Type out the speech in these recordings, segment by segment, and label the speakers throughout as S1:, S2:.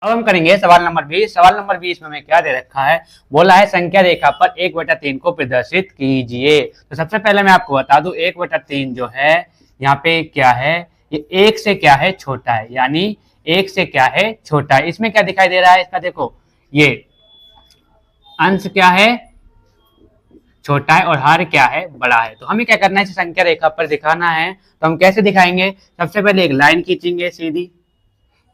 S1: अब हम करेंगे सवाल नंबर 20। सवाल नंबर 20 में हमें क्या दे रखा है, बोला है संख्या रेखा पर 1/3 को प्रदर्शित कीजिए। तो सबसे पहले मैं आपको बता दूं 1/3 जो है यहाँ पे क्या है, ये 1 से क्या है छोटा है, यानी 1 से क्या है छोटा है। इसमें क्या दिखाई दे रहा है, इसका देखो ये अंश क्या है छोटा है और हर क्या है बड़ा है। तो हमें क्या करना है, इसे संख्या रेखा पर दिखाना है। तो हम कैसे दिखाएंगे, सबसे पहले एक लाइन खींचेंगे सीधी,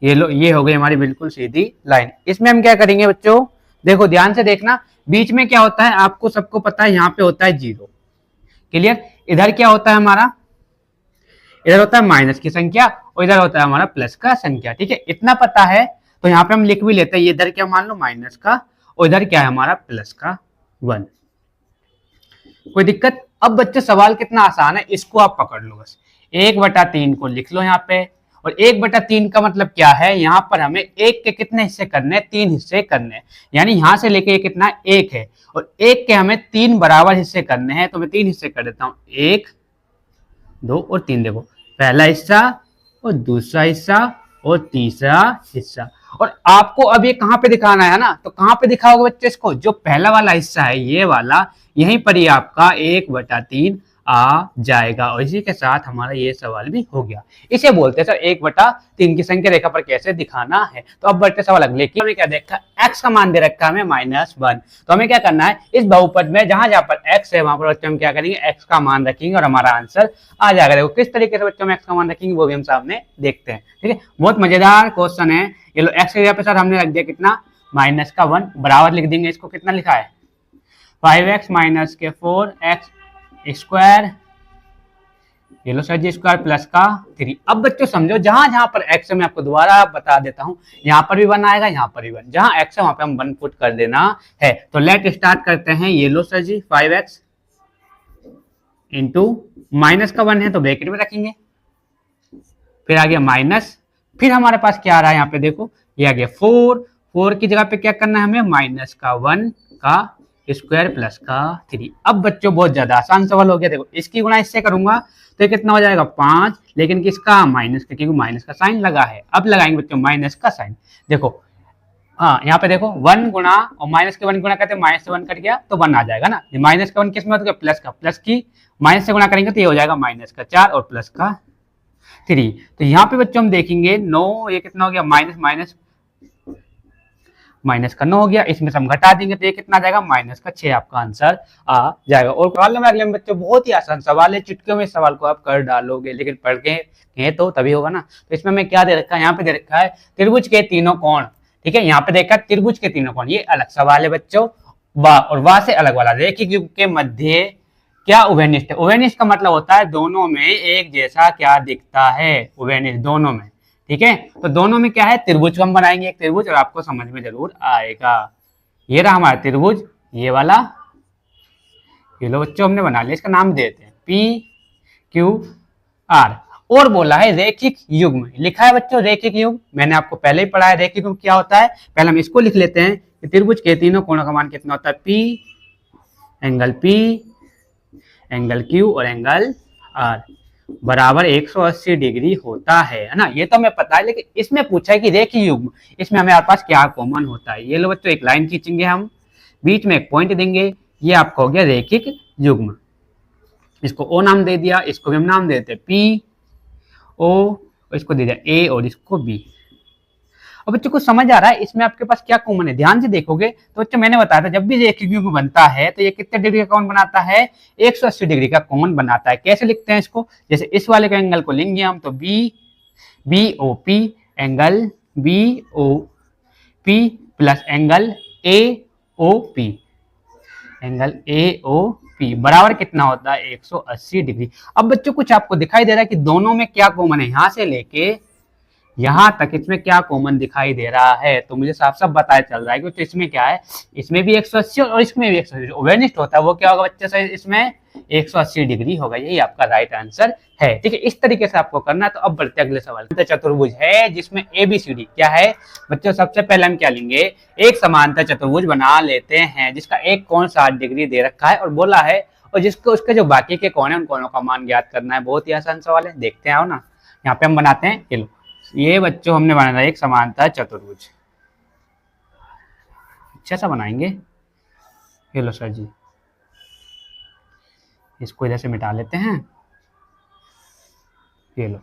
S1: ये लो ये हो गई हमारी बिल्कुल सीधी लाइन। इसमें हम क्या करेंगे बच्चों, देखो ध्यान से देखना, बीच में क्या होता है आपको सबको पता है, यहाँ पे होता है 0। क्लियर। इधर क्या होता है हमारा, इधर होता है माइनस की संख्या और इधर होता है हमारा प्लस का संख्या। ठीक है, इतना पता है तो यहाँ पे हम लिख भी लेते हैं, ये इधर क्या मान लो माइनस का और इधर क्या है हमारा प्लस का 1। कोई दिक्कत। अब बच्चे सवाल कितना आसान है, इसको आप पकड़ लो बस। 1/3 को लिख लो यहाँ पे, और 1/3 का मतलब क्या है, यहाँ पर हमें 1 के कितने हिस्से करने हैं, 3 हिस्से करने हैं। यानी यहाँ से लेके कितना 1 है और 1 के हमें 3 बराबर हिस्से करने हैं। तो मैं 3 हिस्से कर देता हूँ, 1 2 और 3। देखो पहला हिस्सा और दूसरा हिस्सा और तीसरा हिस्सा। और आपको अब ये कहाँ पे दिखाना है ना, तो कहाँ पे दिखाओगे बच्चे इसको, जो पहला वाला हिस्सा है ये वाला, यहीं पर ही आपका 1/3 आ जाएगा। और इसी के साथ हमारा ये सवाल भी हो गया। इसे बोलते हैं सर 1/3 की संख्या रेखा पर कैसे दिखाना है। तो अब बढ़ते सवाल अगले की। हमें क्या देखा, x का मान दे रखा है हमें -1। तो हमें क्या करना है, इस बहुपद में जहां जहां पर x है वहां पर बच्चे हम क्या करेंगे, x का मान रखेंगे और हमारा आंसर आ जाएगा। देखो किस तरीके से बच्चों में x का मान रखेंगे वो भी हम सामने देखते हैं। ठीक है, बहुत मजेदार क्वेश्चन है। ये लो x के जगह पे सर हमने रख दिया कितना, -1 बराबर लिख देंगे। इसको कितना लिखा है, 5x - 4x स्क्वायर, ये लो सर जी स्क्वायर प्लस का 3। अब बच्चों समझो, जहां जहां पर x है मैं आपको दोबारा बता देता हूं, यहां पर भी 1 आएगा, यहां पर भी 1। जहां x है वहां पे हम 1 पुट कर देना है। तो लेट स्टार्ट करते हैं। ये लो सर जी 5x इंटू माइनस का 1 है तो ब्रैकेट में रखेंगे, फिर आ गया माइनस, फिर हमारे पास क्या आ रहा है यहाँ पे देखो, ये आ गया 4 की जगह पे क्या करना है हमें, -1 का स्क्वायर प्लस का 3। अब बच्चों बहुत ज्यादा आसान सवाल हो गया। देखो इसकी गुणा इससे करूंगा तो ये कितना हो जाएगा 5, लेकिन किसका, माइनस का, क्योंकि माइनस का साइन लगा है। अब लगाएंगे बच्चों माइनस का साइन। देखो हाँ यहाँ पे देखो 1 गुणा और माइनस के 1 गुणा करते हैं, माइनस से 1 कट गया तो 1 आ जाएगा ना। माइनस का 1 किस में होता है, प्लस का, प्लस की माइनस से गुणा करेंगे तो ये हो जाएगा माइनस का 4 और प्लस का 3। तो यहाँ पे बच्चों हम देखेंगे 9, ये कितना हो गया, माइनस का 9 हो गया। इसमें से हम घटा देंगे तो ये कितना आ जाएगा, माइनस का 6 आपका आंसर आ जाएगा। और सवाल नंबर अगले में बच्चों बहुत ही आसान सवाल है, चुटकियों में सवाल को आप कर डालोगे, लेकिन पढ़ के तो तभी होगा ना। तो इसमें हमें क्या दे रखा है, यहाँ पे दे रखा है त्रिभुज के तीनों कोण। ठीक है, यहाँ पे देखा त्रिभुज के तीनों कोण, ये अलग सवाल है बच्चों। वाह और वाह से अलग वाला, रेखिक युग के मध्य क्या उभयनिष्ठ है। उभयनिष्ठ का मतलब होता है दोनों में एक जैसा क्या दिखता है, उभयनिष्ठ दोनों में। ठीक है, तो दोनों में क्या है, त्रिभुज हम बनाएंगे एक त्रिभुज, और आपको समझ में जरूर आएगा। ये रहा हमारा त्रिभुज, ये वाला, ये लो बच्चों हमने बना लिया, इसका नाम देते हैं PQR। और बोला है रेखिक युग्म, लिखा है बच्चों रेखिक युग्म, मैंने आपको पहले ही पढ़ा है रेखिक युग्म क्या होता है। पहले हम इसको लिख लेते हैं कि त्रिभुज के तीनों कोणों का मान कितना होता है, P, एंगल Q और एंगल R बराबर 180 डिग्री होता है ना। ये तो हमें पता है, लेकिन इसमें पूछा है कि रेखिक युग्म, इसमें हमारे पास क्या कॉमन होता है। ये लो बच्चों एक लाइन खींचेंगे हम, बीच में एक पॉइंट देंगे, ये आपका हो गया रेखिक युग्म। इसको O नाम दे दिया, इसको भी हम नाम देते हैं PO, इसको दे दिया A और इसको B। अब बच्चों को समझ आ रहा है इसमें आपके पास क्या कॉमन है, ध्यान से देखोगे तो बच्चों मैंने बताया था जब भी रेखिक युग्म बनता है तो ये कितने डिग्री का कोण बनाता है, 180 डिग्री का कोण बनाता है। कैसे लिखते हैं इसको, जैसे इस वाले के एंगल को लेंगे हम तो BOP angle BOP plus angle AOP, angle AOP बराबर कितना होता है, 180 डिग्री। अब बच्चों कुछ आपको दिखाई दे रहा है कि दोनों में क्या कॉमन है, यहां से लेके यहां तक इसमें क्या कॉमन दिखाई दे रहा है, तो मुझे साफ साफ बताया चल रहा है कि तो इसमें क्या है, इसमें भी 180 और इसमें भी 180। उभयनिष्ठ होता है वो क्या होगा बच्चे से, इसमें 180 डिग्री होगा। यही आपका राइट आंसर है। ठीक है, इस तरीके से आपको करना है। तो अब बढ़ते अगले सवाल। चतुर्भुज है जिसमें ABCD क्या है बच्चों, सबसे पहले हम क्या लेंगे, एक समांतर चतुर्भुज बना लेते हैं जिसका एक कोण 60 डिग्री दे रखा है और बोला है, और जिसको उसके जो बाकी के कोण है उन कोणों का मान ज्ञात करना है। बहुत ही आसान सवाल है, देखते हैं आओ ना। यहाँ पे हम बनाते हैं, ये बच्चों हमने बनाया एक समांतर चतुर्भुज। अच्छा सा बनाएंगे। ये लो सर जी, इसको इधर से मिटा लेते हैं। ये लो,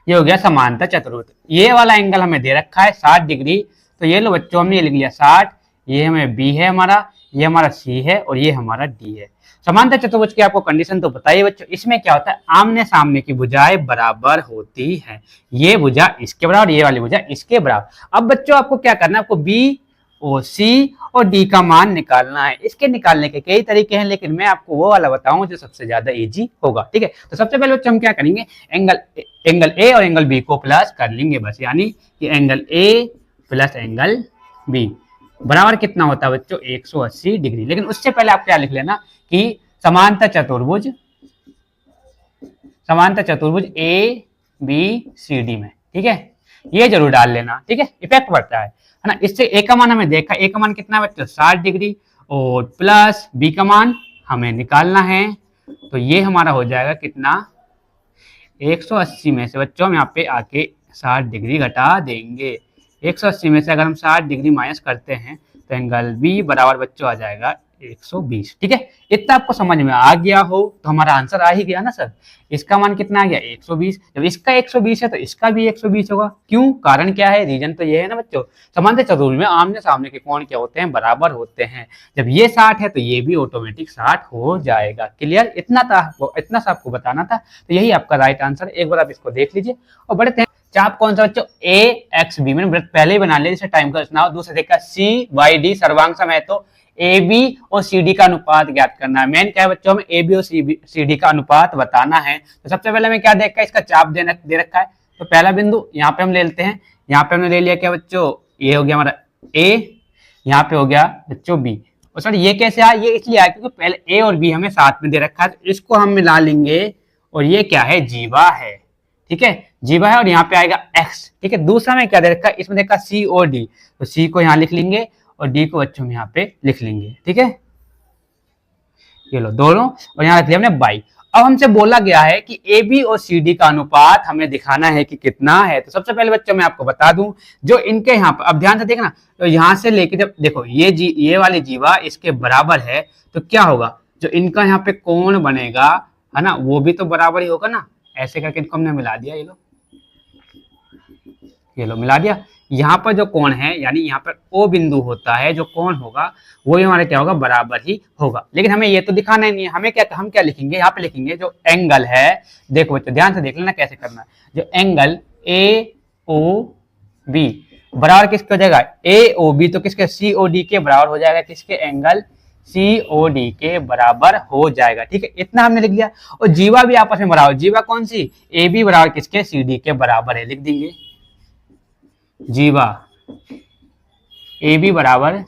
S1: ये हो गया समांतर चतुर्भुज। ये वाला एंगल हमें दे रखा है 60 डिग्री, तो ये लो बच्चों हमने ये लिख लिया 60। ये हमें बी है हमारा, ये हमारा सी है और ये हमारा डी है। समांतर चतुर्भुज की आपको कंडीशन तो बताइए बच्चों, इसमें क्या होता है, आमने सामने की भुजाएं बराबर होती है। ये भुजा इसके बराबर, ये वाली भुजा इसके बराबर। अब बच्चों आपको क्या करना है, आपको बी और सी और डी का मान निकालना है। इसके निकालने के कई तरीके हैं, लेकिन मैं आपको वो वाला बताऊंगा जो सबसे ज्यादा इजी होगा। ठीक है, तो सबसे पहले बच्चों हम क्या करेंगे, एंगल ए और एंगल बी को प्लस कर लेंगे बस, यानी कि angle A plus angle B बराबर कितना होता है बच्चों, 180 डिग्री। लेकिन उससे पहले आप क्या लिख लेना कि समांतर चतुर्भुज ए बी सी डी में, ठीक है, ये जरूर डाल लेना। ठीक है, इफेक्ट पड़ता है ना। इससे ए का मान हमें देखा, ए का मान कितना है बच्चों, 60 डिग्री, और प्लस बी का मान हमें निकालना है, तो ये हमारा हो जाएगा कितना, 180 में से बच्चों हम यहाँ पे आके 60 डिग्री घटा देंगे। 180 में से अगर हम 60 डिग्री माइनस करते हैं तो एंगल बी बराबर बच्चों आ जाएगा 120। ठीक है, इतना आपको समझ में आ गया हो तो हमारा आंसर आ ही गया ना सर। इसका मान कितना आ गया, 120। जब इसका 120 है तो इसका भी 120 होगा। क्यों, कारण क्या है, रीजन तो ये है ना बच्चों, समांतर चतुर्भुज में आमने सामने के कोण क्या होते हैं, बराबर होते हैं। जब ये 60 है तो ये भी ऑटोमेटिक 60 हो जाएगा। क्लियर, इतना सा आपको बताना था। तो यही आपका राइट आंसर। एक बार आप इसको देख लीजिए और बढ़ते हैं। चाप कौन सा बच्चों, ए एक्स बी, मैंने पहले ही बना लिया, जैसे टाइम का चुनाव। दूसरा देखा सी वाई डी सर्वांग सम है, तो ए बी और सी डी का अनुपात ज्ञात करना है। मेन क्या है बच्चों, हमें ए बी और सी डी का अनुपात बताना है। तो सबसे पहले हमें क्या देखा, इसका चाप दे रखा है। तो पहला बिंदु यहाँ पे हम ले लेते हैं। यहाँ पे हमने ले लिया क्या बच्चों, ये हो गया हमारा ए, यहाँ पे हो गया बच्चों बी। और सर ये कैसे आया, ये इसलिए आया क्योंकि पहले ए और बी हमें साथ में दे रखा है, तो इसको हम मिला लेंगे। और ये क्या है, जीवा है। ठीक है, जीवा है, और यहाँ पे आएगा एक्स। ठीक है, दूसरा में क्या दे रखा है, इसमें देखा सी और डी, तो सी को यहाँ लिख लेंगे और डी को बच्चों हम यहाँ पे लिख लेंगे। ठीक है, ये लो दोनों, और यहाँ रख लिया हमने बाई। अब हमसे बोला गया है कि ए बी और सी डी का अनुपात हमें दिखाना है कि कितना है। तो सबसे पहले बच्चों मैं आपको बता दूं, जो इनके यहाँ पर, अब ध्यान से देखना, तो यहाँ से लेके जब देखो ये वाली जीवा इसके बराबर है, तो क्या होगा, जो इनका यहाँ पे कोण बनेगा है ना, वो भी तो बराबर ही होगा ना। ऐसे करके इनको हमने मिला दिया, ये लो मिला दिया। यहाँ पर जो कोण है, यानी यहाँ पर ओ बिंदु होता है, जो कोण होगा वो हमारे क्या होगा, बराबर ही होगा। लेकिन हमें ये तो दिखाना ही नहीं है, हमें क्या, हम क्या लिखेंगे, यहाँ पे लिखेंगे जो एंगल है, देखो बच्चों ध्यान से देख लेना कैसे करना है। जो एंगल ए ओ बी बराबर किसके हो जाएगा, ए ओ बी, तो किसके, सी ओ डी के बराबर हो जाएगा। किसके, एंगल सी ओ डी के बराबर हो जाएगा। ठीक है, इतना हमने लिख लिया। और जीवा भी आपस में बराबर, जीवा कौन सी, ए बी बराबर किसके, सी डी के बराबर है, लिख देंगे। जीवा ए बी बराबर,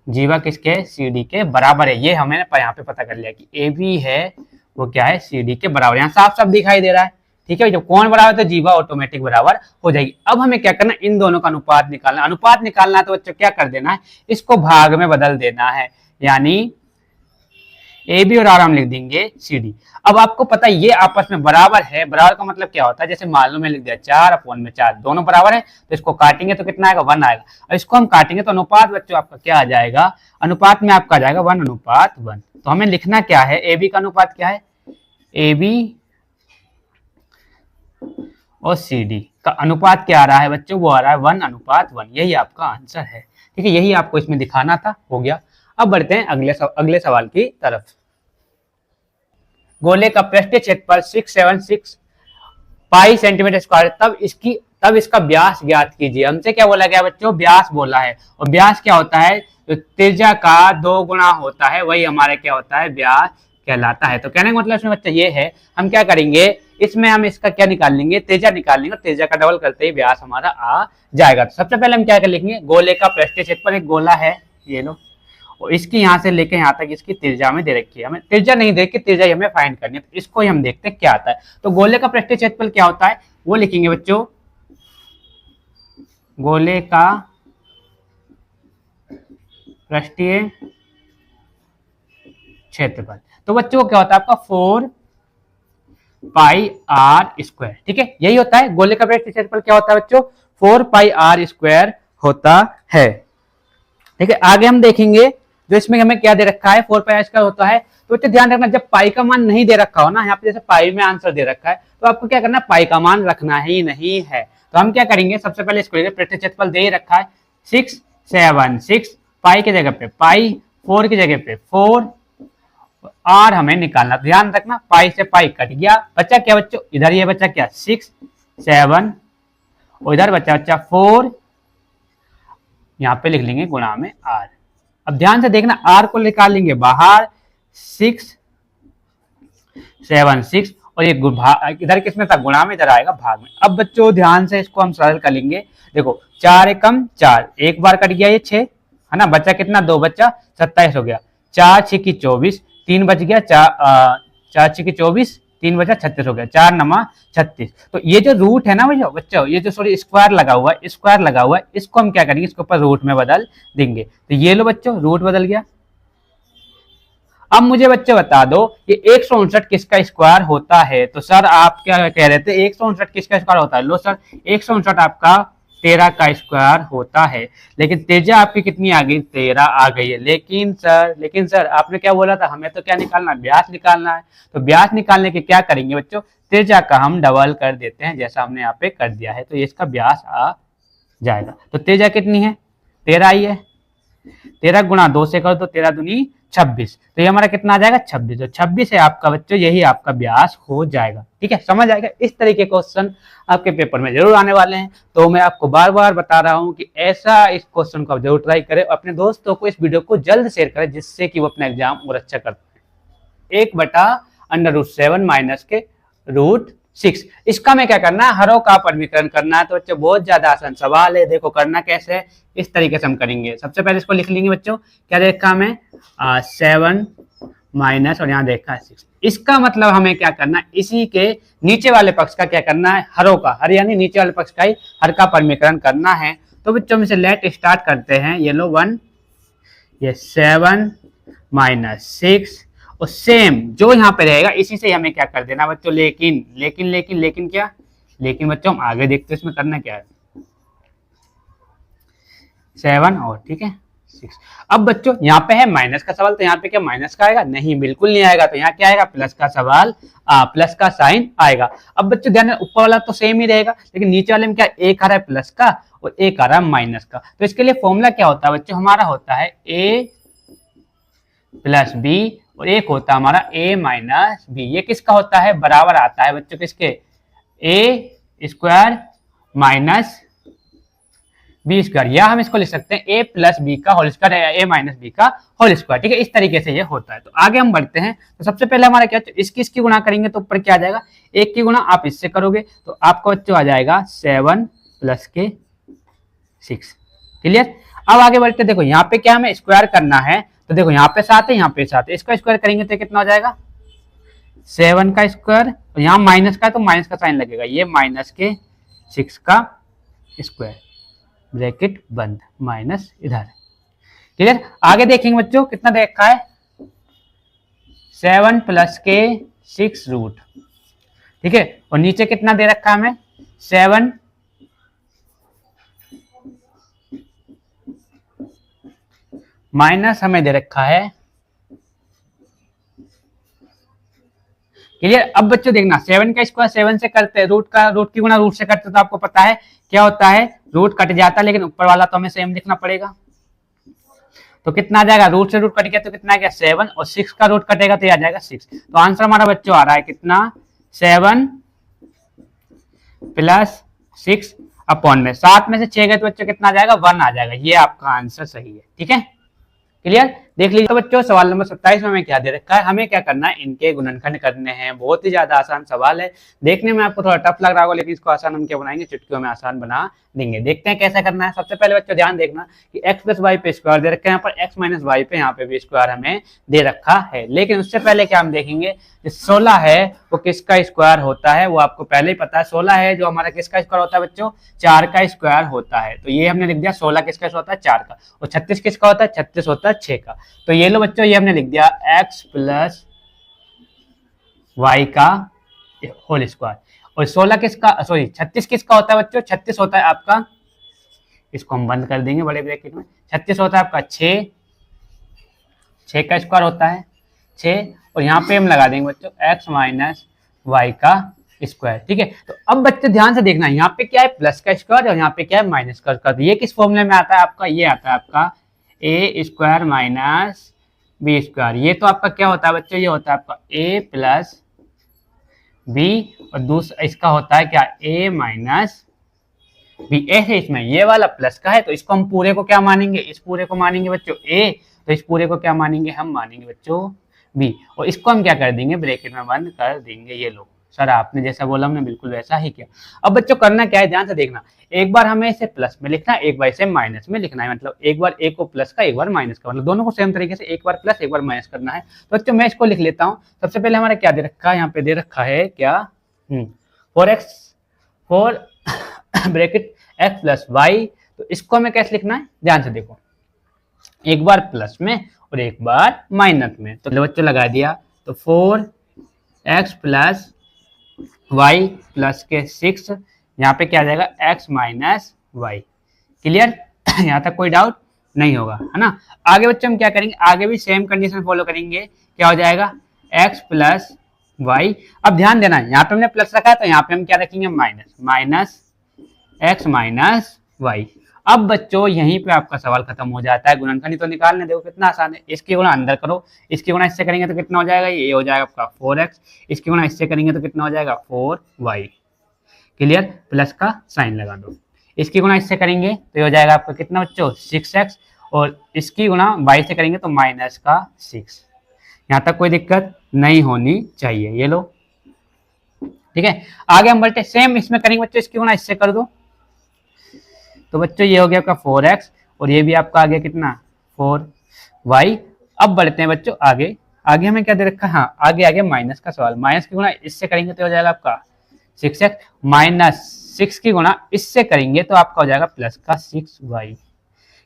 S1: जीवा किसके, सी डी के बराबर है। ये हमें यहाँ पे पता कर लिया कि ए बी है वो क्या है, सी डी के बराबर। यहाँ साफ साफ दिखाई दे रहा है। ठीक है, जब कोण बराबर तो जीवा ऑटोमेटिक बराबर हो जाएगी। अब हमें क्या करना, इन दोनों का अनुपात निकालना। अनुपात निकालना है तो बच्चों क्या कर देना है, इसको भाग में बदल देना है, यानी ए बी और आर हम लिख देंगे सी डी। अब आपको पता है ये आपस में बराबर है। बराबर का मतलब क्या होता है, जैसे मान लो मैं लिख दिया 4/4, दोनों बराबर है, तो इसको काटेंगे तो कितना आएगा, 1 आएगा। और इसको हम काटेंगे तो अनुपात बच्चों आपका क्या आ जाएगा, अनुपात में आपका आ जाएगा 1:1। तो हमें लिखना क्या है, ए बी का अनुपात क्या है, ए बी और सी डी का अनुपात क्या आ रहा है बच्चों, वो आ रहा है 1:1। यही आपका आंसर है। ठीक है, यही आपको इसमें दिखाना था, हो गया। अब बढ़ते हैं अगले सवाल की तरफ। गोले का पृष्ठीय क्षेत्रफल 676 पाई सेंटीमीटर स्क्वायर, तब इसका व्यास ज्ञात कीजिए। हमसे क्या बोला गया बच्चों, व्यास बोला है। और व्यास क्या होता है, तो त्रिज्या का 2 गुना होता है, वही हमारे क्या होता है, व्यास कहलाता है। तो कहने का मतलब इसमें बच्चा ये है, हम क्या करेंगे, इसमें हम इसका क्या निकाल लेंगे, त्रिज्या निकाल लेंगे, त्रिज्या का डबल करते ही व्यास हमारा आ जाएगा। तो सबसे पहले हम क्या कर लिखेंगे, गोले का पृष्ठीय क्षेत्रफल, एक गोला है ये लो, और इसकी यहाँ से लेके यहाँ तक इसकी त्रिज्या में दे रखी है। हमें त्रिज्या नहीं दे के त्रिज्या हमें फाइंड करनी है, तो इसको ही हम देखते हैं क्या आता है। तो गोले का पृष्ठीय क्षेत्रफल क्या होता है, वो लिखेंगे बच्चों, गोले का पृष्ठीय क्षेत्रफल। तो बच्चों क्या होता है आपका 4 पाई आर स्क्वायर। ठीक है, यही होता है गोले का पृष्ठीय क्षेत्रफल, क्या होता है बच्चों, 4 पाई आर स्क्वायर होता है। ठीक है, आगे हम देखेंगे जो इसमें हमें क्या दे रखा है 4 पाई स्क्वायर होता है। तो बच्चे ध्यान रखना, जब पाई का मान नहीं दे रखा हो ना, यहाँ पे जैसे पाई में आंसर दे रखा है तो आपको क्या करना है, पाई का मान रखना ही नहीं है। तो हम क्या करेंगे, सबसे पहले इसको प्रतिशतफल दे ही रखा है 6 7 6, पाई की जगह पे पाई, 4 की जगह पे 4, और हमें निकालना। ध्यान रखना, पाई से पाई कट गया, बच्चा क्या बच्चों, इधर ये बच्चा क्या 6 7, और इधर बच्चा 4, यहाँ पे लिख लेंगे गुणा में r। अब ध्यान से देखना, r को निकालेंगे बाहर, 6 7 6, और ये इधर किसमें था, गुणा में, इधर आएगा भाग में। अब बच्चों ध्यान से इसको हम सरल कर लेंगे। देखो 4 एकम 4, एक बार कट गया ये 6 है ना, बच्चा कितना 2 बच्चा 27 हो गया, 4 6 की 24, 3 बच गया, 4 6 की 24, 3 बचा 36 हो गया, 4 नमा 36। तो ये जो रूट है ना भैया बच्चों, ये जो सॉरी स्क्वायर लगा हुआ है, स्क्वायर लगा हुआ है, इसको हम क्या करेंगे, इसके ऊपर रूट में बदल देंगे। तो ये लो बच्चों, रूट बदल गया। अब मुझे बच्चे बता दो कि 159 किसका स्क्वायर होता है। तो सर आप क्या कह रहे थे, 159 किसका स्क्वायर होता है। लो सर, 159 आपका 13 का स्क्वायर होता है। लेकिन त्रिज्या आपकी कितनी आ गई, 13 आ गई है। लेकिन सर आपने क्या बोला था, हमें तो क्या निकालना है, व्यास निकालना है। तो व्यास निकालने के क्या करेंगे बच्चों, त्रिज्या का हम डबल कर देते हैं, जैसा हमने यहाँ पे कर दिया है। तो इसका व्यास आ जाएगा। तो त्रिज्या कितनी है, 13 ही है। 13 गुणा 2 से करो तो 13 दूनी 26, तो ये हमारा कितना आ जाएगा 26। तो 26 है आपका बच्चों, यही आपका व्यास हो जाएगा। ठीक है, समझ आएगा। इस तरीके के क्वेश्चन आपके पेपर में जरूर आने वाले हैं। तो मैं आपको बार बार बता रहा हूं कि ऐसा इस क्वेश्चन को आप जरूर ट्राई करें, अपने दोस्तों को इस वीडियो को जल्द शेयर करें, जिससे कि वो अपना एग्जाम और अच्छा कर पाए। 1/√7 माइनस के √6, इसका में क्या करना है, हरों का परमीकरण करना है। तो बच्चों बहुत ज्यादा आसान सवाल है। देखो करना कैसे है, इस तरीके से हम करेंगे। सबसे पहले इसको लिख लेंगे बच्चों, क्या देखा हमें 7 माइनस, और यहाँ देखा है 6। इसका मतलब हमें क्या करना है, इसी के नीचे वाले पक्ष का क्या करना है, हरों का, हर यानी नीचे वाले पक्ष का ही हर का परमीकरण करना है। तो बच्चों हम इसे लेट स्टार्ट करते हैं। ये लो 1, ये 7 माइनस 6, और सेम जो यहाँ पे रहेगा इसी से हमें क्या कर देना बच्चों, लेकिन क्या, लेकिन बच्चों हम आगे देखते हैं इसमें करना क्या है, 7 और ठीक है 6। अब बच्चों यहाँ पे है माइनस का सवाल, तो यहाँ पे क्या माइनस का आएगा, नहीं बिल्कुल नहीं आएगा। तो यहाँ क्या आएगा, प्लस का सवाल, प्लस का साइन आएगा। अब बच्चों ध्यान, ऊपर वाला तो सेम ही रहेगा, लेकिन नीचे वाले में क्या, एक आ रहा है प्लस का और एक आ रहा है माइनस का। तो इसके लिए फॉर्मूला क्या होता है बच्चों, हमारा होता है a प्लस b, और एक होता है हमारा a माइनस b। ये किसका होता है, बराबर आता है बच्चों किसके, a square minus B square, या हम इसको लिख सकते हैं a प्लस बी का होल स्क्वायर या a माइनस बी का होल स्क्वायर। ठीक है, इस तरीके से ये होता है। तो आगे हम बढ़ते हैं। तो सबसे पहले हमारा क्या, इसकी गुणा करेंगे तो ऊपर क्या आ जाएगा, एक की गुणा आप इससे करोगे तो आपका बच्चों आ जाएगा 7 प्लस के 6। क्लियर। अब आगे बढ़ते, देखो यहाँ पे क्या हमें स्क्वायर करना है। तो देखो यहाँ पे 7 है, यहाँ पे 7 है, इसका स्क्वायर करेंगे तो कितना हो जाएगा 7 का स्क्वायर, और यहाँ माइनस का है तो माइनस का साइन लगेगा, ये माइनस के 6 का स्क्वायर, ब्रैकेट बंद, माइनस इधर। क्लियर। आगे देखेंगे बच्चों कितना देखा है, 7 प्लस के 6 रूट। ठीक है, और नीचे कितना दे रखा है हमें, 7 माइनस हमें दे रखा है। क्लियर। अब बच्चों देखना, 7 का स्क्वायर 7 से करते हैं, रूट की गुणा रूट से करते, तो आपको पता है क्या होता है, रूट कट जाता है, लेकिन ऊपर वाला तो हमें सेम लिखना पड़ेगा। तो कितना आ जाएगा, रूट से रूट कट गया तो कितना आ गया 7, और 6 का रूट कटेगा तो ये आ जाएगा 6। तो आंसर हमारा बच्चों आ रहा है कितना, 7 प्लस 6 अपॉन में 7 में से 6 गए तो बच्चों कितना आ जाएगा, 1 आ जाएगा। ये आपका आंसर सही है। ठीक है, क्लियर। देख लीजिए तो बच्चों सवाल नंबर 27 में हमें क्या दे रखा है, हमें क्या करना है, इनके गुणनखंड करने हैं। बहुत ही ज्यादा आसान सवाल है, देखने में आपको थोड़ा टफ लग रहा होगा, लेकिन इसको आसान हम क्या बनाएंगे, चुटकियों में आसान बना देंगे। देखते हैं कैसा करना है। सबसे पहले बच्चों ध्यान देखना कि x प्लस वाई पे स्क्वायर दे रखा है, यहाँ पर x माइनस वाई पे यहाँ पे भी स्क्वायर हमें दे रखा है। लेकिन उससे पहले क्या हम देखेंगे, 16 है वो किसका स्क्वायर होता है, वो आपको पहले ही पता है। 16 है जो हमारा किसका स्क्वायर होता है बच्चों, 4 का स्क्वायर होता है। तो ये हमने लिख दिया, 16 किसका होता है, 4 का। और 36 किसका होता है, 36 होता है 6 का। तो ये लो बच्चों, ये हमने लिख दिया x प्लस वाई का होल स्क्वायर। और 16 किसका, सॉरी 36 किसका होता है बच्चों, 36 होता है आपका इसको हम बंद कर देंगे बड़े ब्रैकेट में। 36 होता है आपका 6, 6 का स्क्वायर होता है 6, और यहाँ पे हम लगा देंगे बच्चों x माइनस वाई का स्क्वायर। ठीक है, तो अब बच्चे ध्यान से देखना, यहाँ पे क्या है प्लस का स्क्वायर और यहाँ पे क्या है माइनस का स्क्वायर। ये किस फॉर्मूले में आता है आपका, ये आता है आपका ए स्क्वायर माइनस बी स्क्वायर। ये तो आपका क्या होता है बच्चों, ये होता है आपका ए प्लस बी, और दूसरा इसका होता है क्या ए माइनस बी। ऐसे इसमें ये वाला प्लस का है तो इसको हम पूरे को क्या मानेंगे, इस पूरे को मानेंगे बच्चों ए, तो इस पूरे को क्या मानेंगे, हम मानेंगे बच्चों बी, और इसको हम क्या कर देंगे ब्रैकेट में बंद कर देंगे। ये लो सर आपने जैसा बोला हमने बिल्कुल वैसा ही किया। अब बच्चों करना क्या है, ध्यान से देखना, एक बार हमें इसे प्लस में लिखना है, एक बार इसे माइनस में लिखना है। मतलब एक बार ए को प्लस का, एक बार माइनस का, मतलब दोनों को सेम तरीके से एक बार प्लस एक बार माइनस करना है। तो बच्चों मैं इसको लिख लेता हूँ। सबसे पहले हमारा क्या दे रखा है, यहाँ पे दे रखा है क्या 4x 4 bracket x plus Y. तो इसको हमें कैसे लिखना है, ध्यान से देखो, एक बार प्लस में और एक बार माइनस में। तो बच्चों लगा दिया, तो 4x प्लस वाई प्लस के 6, यहाँ पे क्या आ जाएगा x माइनस वाई। क्लियर, यहाँ तक कोई डाउट नहीं होगा, है ना। आगे बच्चे हम क्या करेंगे, आगे भी सेम कंडीशन फॉलो करेंगे। क्या हो जाएगा x प्लस वाई। अब ध्यान देना, यहाँ पे हमने प्लस रखा है तो यहाँ पे हम क्या रखेंगे minus, minus x minus Y. अब बच्चों यहीं पे आपका सवाल खत्म हो जाता है। गुणनखंड तो निकालने, देखो कितना आसान है। इसकी गुणा अंदर करो, इसकी गुणा इससे करेंगे तो कितना हो जाएगा, ये हो जाएगा आपका 4x, इसकी गुणा इससे करेंगे तो कितना हो जाएगा 4y। क्लियर, प्लस का साइन लगा दो। इसकी गुणा इससे करेंगे तो ये हो जाएगा आपका कितना बच्चों 6x, और इसकी गुणा y से करेंगे तो माइनस का 6। यहाँ तक कोई दिक्कत नहीं होनी चाहिए। ये लो, ठीक है। आगे हम बढ़ते सेम इसमें करेंगे बच्चों, इसकी गुणा इससे कर दो, तो बच्चों ये हो गया आपका 4x, और ये भी आपका आ गया कितना 4y। अब बढ़ते हैं बच्चों आगे, आगे हमें क्या दे रखा है, हाँ आगे आगे माइनस का सवाल। माइनस की गुणा इससे करेंगे तो हो जाएगा आपका 6x, माइनस 6 की गुणा इससे करेंगे तो आपका हो जाएगा प्लस का 6y।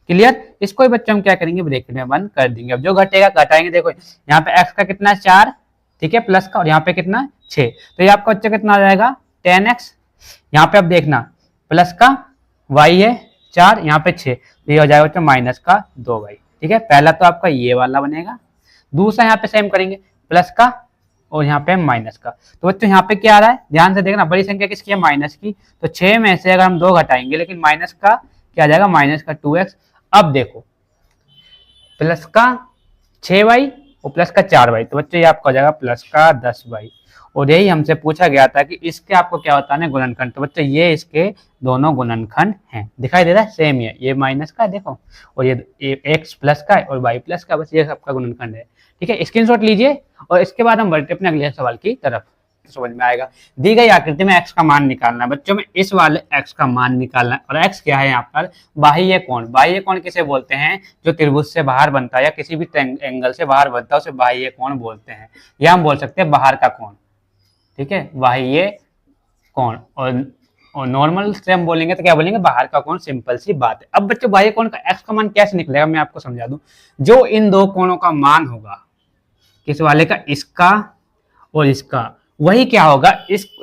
S1: क्लियर, इसको ही बच्चों हम क्या करेंगे ब्रैकेट में बंद कर देंगे। अब जो घटेगा घटाएंगे, देखो यहाँ पे x का कितना है 4, ठीक है प्लस का, और यहाँ पे कितना है 6, तो ये आपका बच्चा कितना आ जाएगा 10x। यहाँ पे अब देखना प्लस का y है 4, यहाँ पे 6, तो ये हो जाएगा बच्चा माइनस का 2y। ठीक है, पहला तो आपका ये वाला बनेगा, दूसरा यहाँ पे सेम करेंगे प्लस का और यहाँ पे माइनस का। तो बच्चों यहाँ पे क्या आ रहा है, ध्यान से देखना, बड़ी संख्या किसकी है माइनस की, तो 6 में से अगर हम 2 घटाएंगे, लेकिन माइनस का क्या आ जाएगा माइनस का 2x। अब देखो प्लस का 6y और प्लस का 4y, तो बच्चों ये आपका हो जाएगा प्लस का 10y। और यही हमसे पूछा गया था कि इसके आपको क्या होता है गुणनखंड। तो बच्चों ये इसके दोनों गुणनखंड हैं, दिखाई दे रहा है सेम ही है, ये माइनस का देखो और ये x प्लस का है और y प्लस का, बस ये सबका गुणनखंड है। ठीक है, स्क्रीनशॉट लीजिए और इसके बाद हम बढ़ते अपने अगले सवाल की तरफ, समझ में आएगा। दी गई आकृति में x का मान निकालना है बच्चों में, इस वाले x का मान निकालना है। और x क्या है यहाँ पर, बाह्य कोण। बाह्य कोण किसे बोलते हैं, जो त्रिभुज से बाहर बनता है या किसी भी एंगल से बाहर बनता है उसे बाह्य कोण बोलते हैं, या हम बोल सकते हैं बाहर का कोण। ठीक है, बाह्य कोण, और नॉर्मल से हम बोलेंगे तो क्या बोलेंगे बाहर का कोण, सिंपल सी बात है। अब बच्चों बाह्य कोण का x का मान कैसे निकलेगा मैं आपको समझा दूं। जो इन दो कोणों का मान होगा, किस वाले का, इसका और इसका, वही क्या होगा,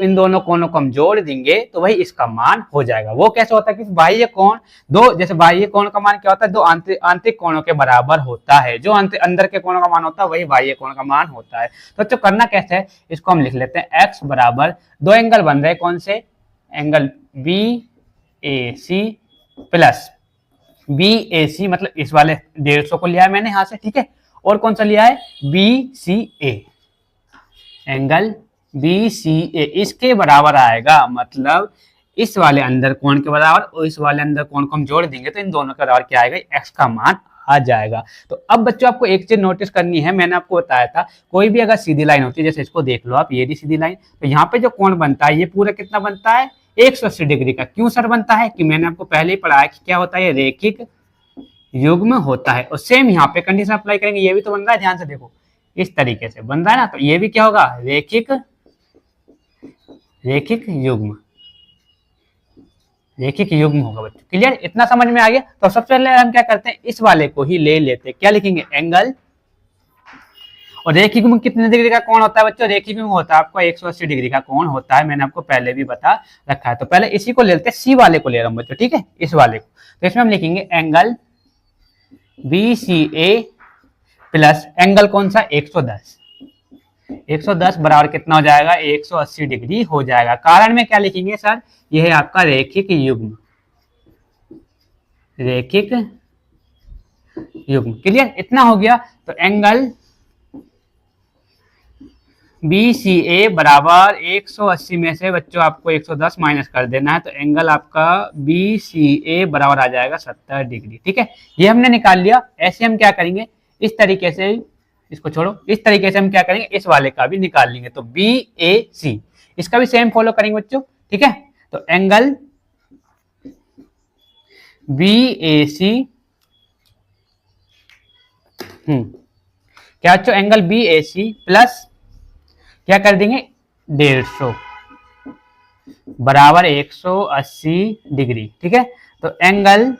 S1: इन दोनों कोणों को हम जोड़ देंगे तो वही इसका मान हो जाएगा। वो कैसे होता है कि बाह्य कोण दो, जैसे बाह्य कोण का मान क्या होता है, दो आंतरिक कोणों के बराबर होता है। जो अंदर के कोणों का मान होता है वही बाह्य कोण का मान होता है। तो करना कैसे है, इसको हम लिख लेते हैं x बराबर, दो एंगल बन रहे कौन से, एंगल BAC प्लस BAC, मतलब इस वाले 150 को लिया है मैंने यहाँ से, ठीक है, और कौन सा लिया है BCA, एंगल BCA इसके बराबर आएगा। मतलब इस वाले अंदर कोण के बराबर और इस वाले अंदर कोण को हम जोड़ देंगे तो इन दोनों के बराबर क्या आएगा, x का मान आ जाएगा। तो अब बच्चों आपको एक चीज नोटिस करनी है, मैंने आपको बताया था कोई भी अगर सीधी लाइन होती है, जैसे इसको देख लो आप, ये भी सीधी लाइन, तो यहाँ पे जो कोण बनता है ये पूरा कितना बनता है 180 डिग्री का। क्यों सर बनता है, कि मैंने आपको पहले ही पढ़ाया कि क्या होता है, ये रेखिक युग्म होता है। और सेम यहाँ पे कंडीशन अप्लाई करेंगे, ये भी तो बन रहा है, ध्यान से देखो इस तरीके से बन रहा है ना, तो ये भी क्या होगा रेखिक युग्म, रेखिक युग्म होगा बच्चों। क्लियर, इतना समझ में आ गया। तो सबसे पहले हम क्या करते हैं, इस वाले को ही ले लेते हैं, क्या लिखेंगे एंगल, और रेखिक में कितने डिग्री का कोण होता है बच्चों? रेखिक में होता है आपको 180 डिग्री का कोण होता है, मैंने आपको पहले भी बता रखा है। तो पहले इसी को ले लेते हैं, सी वाले को ले रहा हूं बच्चों, ठीक है, इस वाले को। तो इसमें हम लिखेंगे एंगल BCA प्लस एंगल कौन सा? 110। 110 बराबर कितना हो जाएगा? 180 डिग्री हो जाएगा। कारण में क्या लिखेंगे सर? यह है आपका रेखिक युग्म, रेखिक युग्म। क्लियर? इतना हो गया। तो एंगल BCA बराबर 180 में से बच्चों आपको 110 माइनस कर देना है, तो एंगल आपका BCA बराबर आ जाएगा 70 डिग्री। ठीक है, ये हमने निकाल लिया। ऐसे हम क्या करेंगे, इस तरीके से, इसको छोड़ो, इस तरीके से हम क्या करेंगे, इस वाले का भी निकाल लेंगे। तो BAC इसका भी सेम फॉलो करेंगे बच्चों। ठीक है, तो एंगल BAC क्या बच्चों? एंगल BAC प्लस क्या कर देंगे? 150 बराबर 180 डिग्री। ठीक है, तो एंगल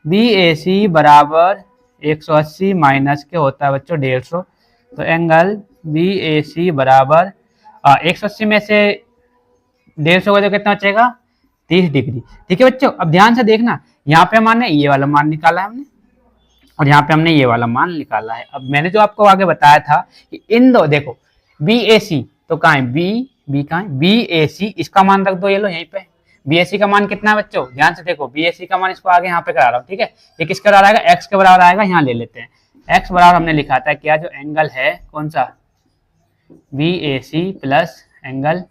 S1: BAC बराबर 180 माइनस क्या होता है बच्चों? 150। तो एंगल BAC बराबर 180 में से 150 का तो कितना बचेगा? 30 डिग्री। ठीक है बच्चों, अब ध्यान से देखना, यहाँ पे हमने ये वाला मान निकाला है हमने, और यहाँ पे हमने ये वाला मान निकाला है। अब मैंने जो आपको आगे बताया था कि इन दो, देखो BAC तो कहाँ है? B कहाँ है? BAC इसका मान रख दो, ये लो यहीं पे। BAC का मान कितना है बच्चों? ध्यान से देखो, BAC का मान इसको आगे यहाँ पे करा रहा हूँ। ठीक है, ये किसके बराबर आएगा? x के बराबर आएगा। यहाँ ले लेते हैं, x बराबर हमने लिखा था क्या? जो एंगल है कौन सा? BAC plus angle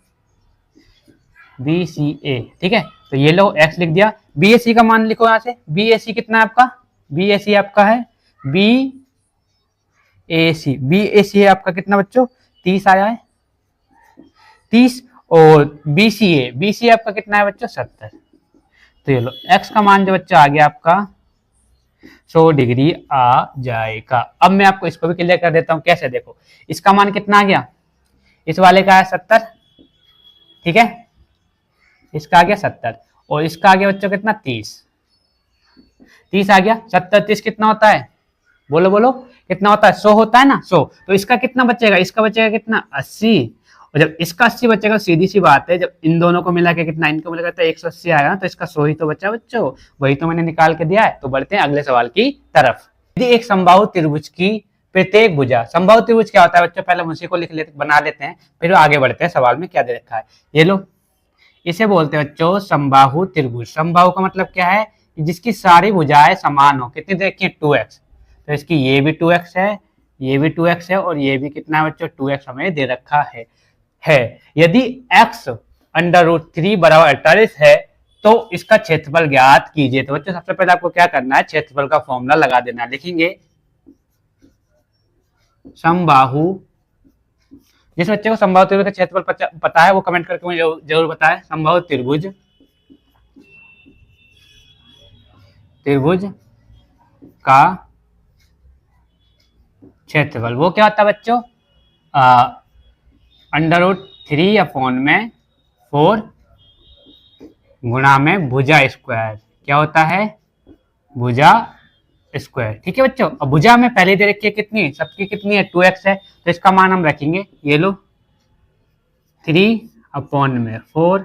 S1: BCA। ठीक है, तो ये लो x लिख दिया। BAC का मान लिखो यहाँ से। BAC कितना है आपका? BAC आपका है BAC है आपका कितना बच्चों? 30 आया है, 30। और BCA आपका कितना है बच्चों? 70। तो ये लो x का मान जो बच्चा आ गया आपका 100 डिग्री आ जाएगा। अब मैं आपको इसको भी क्लियर कर देता हूं। कैसे? देखो, इसका मान कितना आ गया? इस वाले का है 70। ठीक है, इसका आ गया 70 और इसका आ गया बच्चों कितना? 30 आ गया। 70 30 कितना होता है? बोलो बोलो, कितना होता है? 100 होता है ना, 100। तो इसका कितना बचेगा? इसका बचेगा कितना? 80। और जब इसका 80 बचेगा, सीधी सी बात है, जब इन दोनों को मिला के कितना, इनको मिला तो 180 आएगा ना, तो इसका 100 ही तो बचा बच्चों, वही तो मैंने निकाल के दिया है। तो बढ़ते हैं अगले सवाल की तरफ। यदि एक समबाहु त्रिभुज की प्रत्येक भुजा, समबाहु त्रिभुज क्या होता है बच्चों? पहले उसी को लिख लेते, बना लेते हैं, फिर आगे बढ़ते हैं। सवाल में क्या दे रखा है ये लो, इसे बोलते हैं बच्चों समबाहु त्रिभुज। समबाहु का मतलब क्या है? जिसकी सारी भुजाएं समान हो। कितनी देखिए? 2x। तो इसकी ये भी 2x है, ये भी 2x है, और ये भी कितना है बच्चों? 2x हमें दे रखा है। यदि x √3 बराबर 48 है तो इसका क्षेत्रफल ज्ञात कीजिए। तो बच्चों सबसे पहले आपको क्या करना है? क्षेत्रफल का फॉर्मूला लगा देना है। लिखेंगे समबाहु, जिस बच्चे को समबाहु त्रिभुज का क्षेत्रफल पता है वो कमेंट करके मुझे जरूर बताएं। समबाहु त्रिभुज का क्षेत्रफल वो क्या होता है बच्चों? √3/4 गुणा में भुजा स्क्वायर। क्या होता है? भुजा स्क्वायर। ठीक है बच्चों, अब भुजा में पहले दे रखी है कितनी? सबकी कितनी है? 2x है, तो इसका मान हम रखेंगे, ये लो 3/4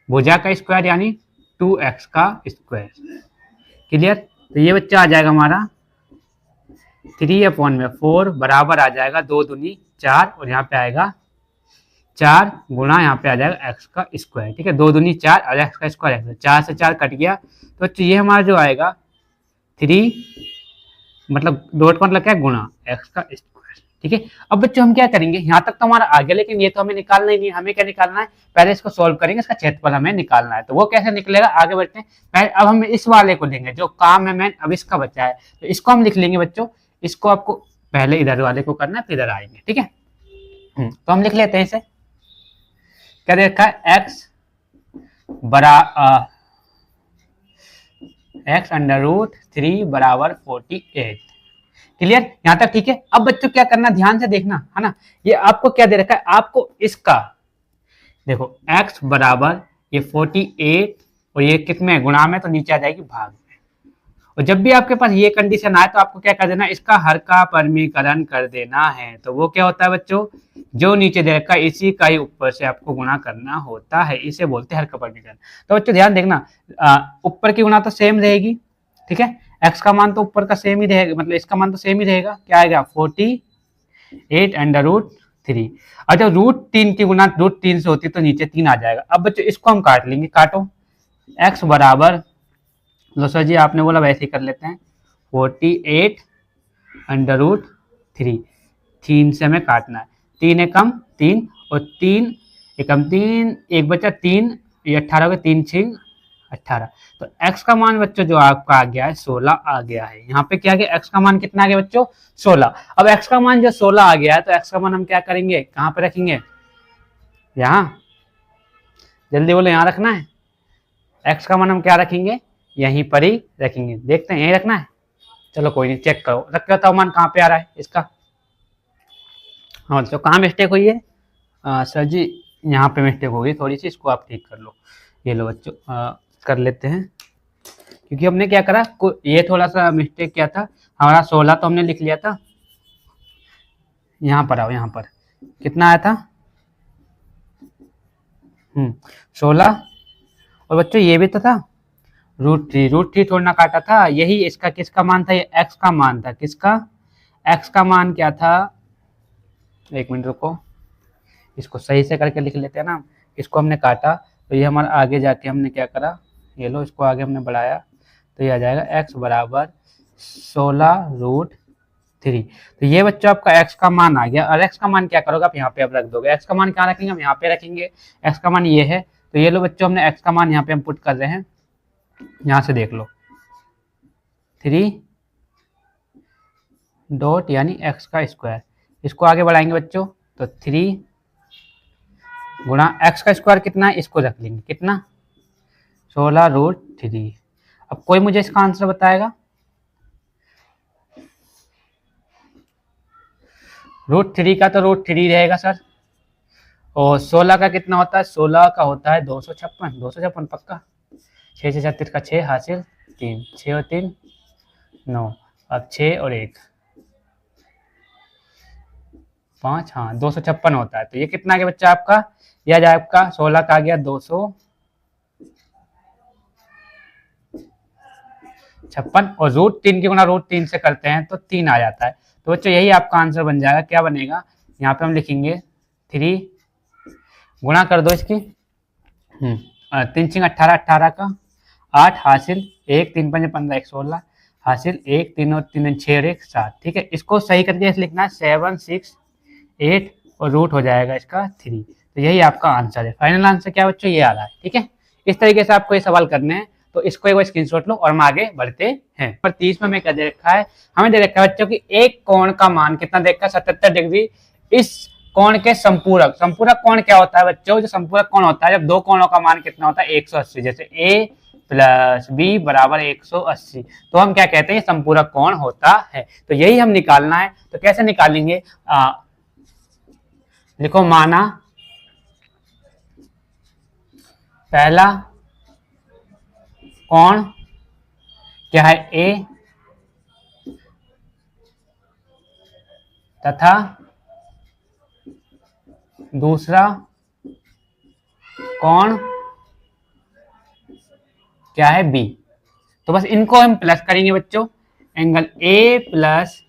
S1: भुजा का स्क्वायर यानी 2x का स्क्वायर। क्लियर? तो ये बच्चा आ जाएगा हमारा 3/4 बराबर आ जाएगा 2 दूनी 4, और यहाँ पे आएगा 4 गुणा यहाँ पे आ जाएगा x का स्क्वायर। ठीक है, 2 दूनी 4 और x का स्क्वायर 4 से 4 कट गया। तो बच्चों ये हमारा जो आएगा 3 मतलब डॉट मतलब क्या? गुणा x का स्क्वायर। ठीक है, अब बच्चों हम क्या करेंगे? यहाँ तक तो हमारा आ गया, लेकिन ये तो हमें निकालना ही नहीं। हमें क्या निकालना है? पहले इसको सॉल्व करेंगे, इसका क्षेत्रफल हमें निकालना है। तो वो कैसे निकलेगा? आगे बढ़ते हैं। पहले अब हम इस वाले को लेंगे, जो काम है मेन अब इसका बचा है, तो इसको हम लिख लेंगे बच्चों। इसको आपको पहले इधर वाले को करना है, फिर इधर आएंगे। ठीक है, तो हम लिख लेते हैं इसे। क्या दे रखा है? x √3 बराबर 48। क्लियर? यहां तक ठीक है। अब बच्चों क्या करना, ध्यान से देखना है ना। ये आपको क्या दे रखा है? आपको इसका देखो x बराबर ये 48 और ये कितने गुणा में, तो नीचे आ जाएगी भाग में। और जब भी आपके पास ये कंडीशन आए तो आपको क्या कर देना, इसका हर का परमीकरण कर देना है। तो वो क्या होता है बच्चों, जो नीचे दे रखा है इसी का ही ऊपर से आपको गुणा करना होता है, इसे बोलते हैं हर का परमीकरण। तो बच्चों ध्यान देखना, ऊपर की गुणा तो सेम रहेगी, ठीक है, एक्स का मान तो ऊपर का सेम ही रहेगा, मतलब इसका मान तो सेम ही रहेगा, क्या आएगा 48 अंडर रूट 3। और जब √3 की गुणा √3 से होती है तो नीचे 3 आ जाएगा। अब बच्चों इसको हम काट लेंगे, काटो, x बराबर, लो सर जी आपने बोला वैसे ही कर लेते हैं, 48 अंडर रूट 3, 3 से हमें काटना है, 3 एकम 3 और 3 एकम 3, एक बचा 3, ये 18 के 3 6 18। तो x का मान बच्चों जो आपका आ गया है 16 आ गया है। यहाँ पे क्या गया, x का मान कितना आ गया बच्चों 16। अब x का मान जो 16 आ गया है तो x का मान हम क्या करेंगे, कहाँ पे रखेंगे, यहाँ, जल्दी बोलो, यहाँ रखना है। x का मान हम क्या रखेंगे, यहीं पर ही रखेंगे, देखते हैं यहीं रखना है, चलो कोई नहीं, चेक करो, रख के बताओ मान कहाँ पे आ रहा है इसका। हाँ तो कहाँ मिस्टेक हुई है, सर जी यहाँ पे मिस्टेक होगी थोड़ी सी, इसको आप ठीक कर लो। ये लो बच्चों, कर लेते हैं, क्योंकि हमने क्या करा, ये थोड़ा सा मिस्टेक क्या था हमारा, 16 तो हमने लिख लिया था, यहाँ पर आओ, यहाँ पर कितना आया था 16, और बच्चों ये भी तो था √3 थोड़ा काटा था, यही इसका किसका मान था, ये x का मान था, किसका, x का मान क्या था, एक मिनट रुको, इसको सही से करके लिख लेते हैं ना। इसको हमने काटा तो ये हमारा आगे जाके हमने क्या करा, ये लो इसको आगे हमने बढ़ाया तो ये आ जाएगा x बराबर 16√3। तो ये बच्चों आपका x का मान आ गया, और x का मान क्या करोगे आप यहाँ पे अब रख दोगे, x का मान क्या रखेंगे हम यहाँ पे रखेंगे, x का मान ये है। तो ये लो बच्चों हमने x का मान यहाँ पे हम पुट कर रहे हैं, यहाँ से देख लो 3 डॉट यानी x का स्क्वायर, इसको आगे बढ़ाएंगे बच्चों तो 3 गुणा x का स्क्वायर कितना है, इसको रख लेंगे कितना 16√3। अब कोई मुझे इसका आंसर बताएगा, √3 का तो √3 रहेगा सर, और 16 का कितना होता है, 16 का होता है 256 पक्का, 6 से 36 का 6 हासिल 3, 6 और 3 9, अब 6 और 1 5, हाँ 256 होता है। तो ये कितना आ गया बच्चा आपका, यह जाए आपका 16 का आ गया 256, और √3 की गुणा √3 से करते हैं तो 3 आ जाता है। तो बच्चों यही आपका आंसर बन जाएगा, क्या बनेगा, यहाँ पे हम लिखेंगे 3 गुणा कर दो इसकी, 3 6 18, 18 का 8 हासिल 1, 3 5 15 1 16 हासिल 1 3 और 3 6 और 1 7, ठीक है। इसको सही करके ऐसे लिखना है 7 6 8 और रूट हो जाएगा इसका 3। तो यही आपका आंसर है, फाइनल आंसर क्या बच्चों ये आ रहा है, ठीक है। इस तरीके से आपको ये सवाल करने हैं, तो इसको एक बार स्क्रीनशॉट लो और हम आगे बढ़ते हैं। पर 30 में हमें क्या दे रखा है, हमें दे रखा है बच्चों की एक कोण का मान कितना दे रखा है 77 डिग्री, इस कोण के संपूरक, संपूरक कोण क्या होता है बच्चों, जो संपूरक कोण होता है जब दो कोणों का मान कितना होता है 180, जैसे a प्लस बी बराबर 180, तो हम क्या कहते हैं संपूरक कोण होता है। तो यही हम निकालना है, तो कैसे निकालेंगे, लिखो माना पहला कोण क्या है a तथा दूसरा कोण क्या है b। तो बस इनको हम प्लस करेंगे बच्चों, एंगल a प्लस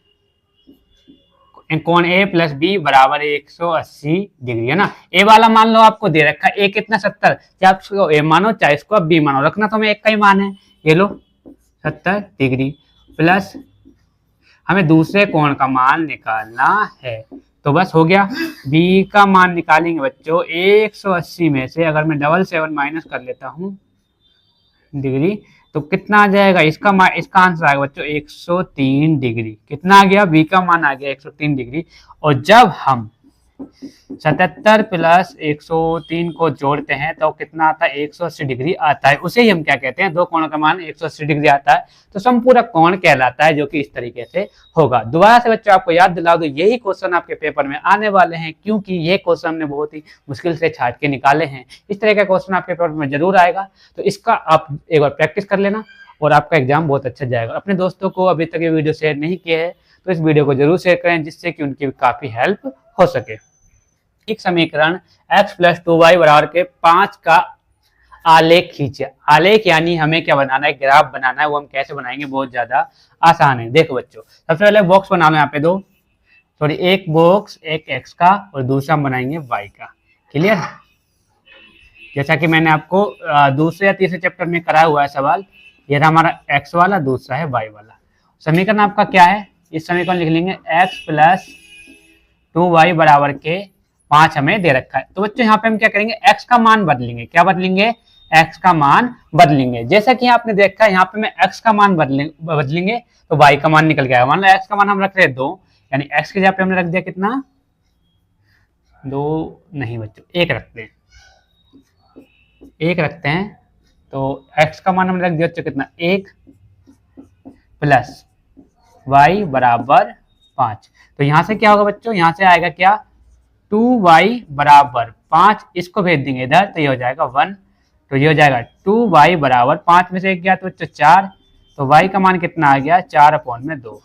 S1: कोण a प्लस b बराबर 180 डिग्री है ना। a वाला मान लो आपको दे रखा है a कितना 70, चाहे आप इसको a मानो चाहे इसको अब b मानो, रखना तो हमें एक का ही मान है, ये लो 70 डिग्री प्लस हमें दूसरे कोण का मान निकालना है। तो बस हो गया, b का मान निकालेंगे बच्चों 180 में से अगर मैं 7 माइनस कर लेता हूं डिग्री तो कितना आ जाएगा, इसका आंसर आएगा बच्चों 103 डिग्री। कितना आ गया, बी का मान आ गया 103 डिग्री। और जब हम 77 प्लस 103 को जोड़ते हैं तो कितना आता है 180 डिग्री आता है, उसे ही हम क्या कहते हैं, दो कोणों का मान 180 डिग्री आता है, तो संपूरक कोण कहलाता है, जो कि इस तरीके से होगा। दोबारा से बच्चों आपको याद दिला दो, यही क्वेश्चन आपके पेपर में आने वाले हैं, क्योंकि ये क्वेश्चन हमने बहुत ही मुश्किल से छाट के निकाले हैं। इस तरह का क्वेश्चन आपके पेपर में जरूर आएगा, तो इसका आप एक बार प्रैक्टिस कर लेना और आपका एग्जाम बहुत अच्छा जाएगा। अपने दोस्तों को अभी तक ये वीडियो शेयर नहीं किया है तो इस वीडियो को जरूर शेयर करें, जिससे कि उनकी काफी हेल्प हो सके। एक समीकरण x प्लस 2y बराबर के 5 का आलेख खींचे। आलेख यानी हमें क्या बनाना है, ग्राफ बनाना है। वो हम कैसे बनाएंगे, बहुत ज्यादा आसान है। देखो बच्चों, सबसे पहले बॉक्स बना लो यहाँ पे दो, सॉरी एक बॉक्स, एक x का और दूसरा हम बनाएंगे y का। क्लियर? जैसा कि मैंने आपको दूसरे या तीसरे चैप्टर में कराया हुआ है सवाल। ये था हमारा x वाला, दूसरा है y वाला। समीकरण आपका क्या है, इस समीकरण लिख लेंगे x प्लस 2y बराबर के 5 हमें दे रखा है। तो बच्चों यहाँ पे हम क्या करेंगे, x का मान बदलेंगे। क्या बदलेंगे, x का मान बदलेंगे। जैसा कि आपने देखा यहाँ पे मैं x का मान बदलेंगे तो y का मान निकल गया। मान लो x का मान हम रख रहे हैं 2, यानी x की जगह पे हमने रख दिया कितना, 2 नहीं बच्चों, 1 रखते हैं, 1 रखते हैं। तो x का मान हमने रख दिया बच्चों कितना, 1 प्लस y बराबर 5। तो यहां से क्या होगा बच्चों, यहां से आएगा क्या, 2y बराबर 5, इसको भेज देंगे इधर तो ये हो जाएगा 1। तो ये हो जाएगा 2y बराबर 5 में से 1 गया तो बच्चों 4। तो y का मान कितना आ गया, 4/2।